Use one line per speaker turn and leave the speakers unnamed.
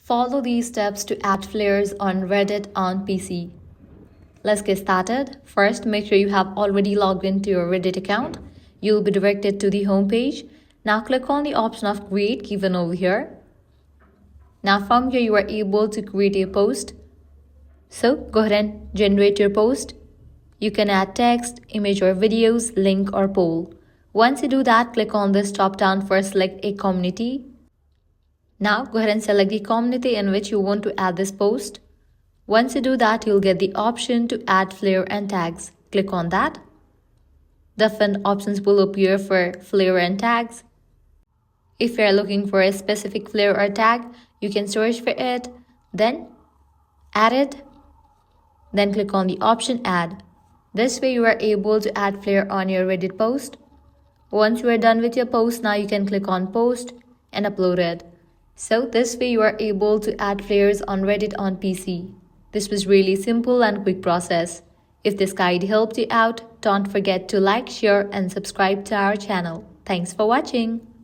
Follow these steps to add flares on Reddit on PC. Let's get started. First, make sure you have already logged into your Reddit account. You'll be directed to the home page. Now click on the option of create given over here. Now from here you are able to create a post. So go ahead and generate your post. You can add text, image or videos, link or poll. Once you do that, click on this drop down for select a community. Now go ahead and select the community in which you want to add this post. Once you do that, you'll get the option to add Flair and tags. Click on that. Different options will appear for Flair and tags. If you're looking for a specific Flair or tag, you can search for it, then add it, then click on the option add. This way you are able to add Flair on your Reddit post. Once you are done with your post, now you can click on post and upload it. So this way you are able to add flares on Reddit on PC. This was really simple and quick process. If this guide helped you out, don't forget to like, share and subscribe to our channel. Thanks for watching.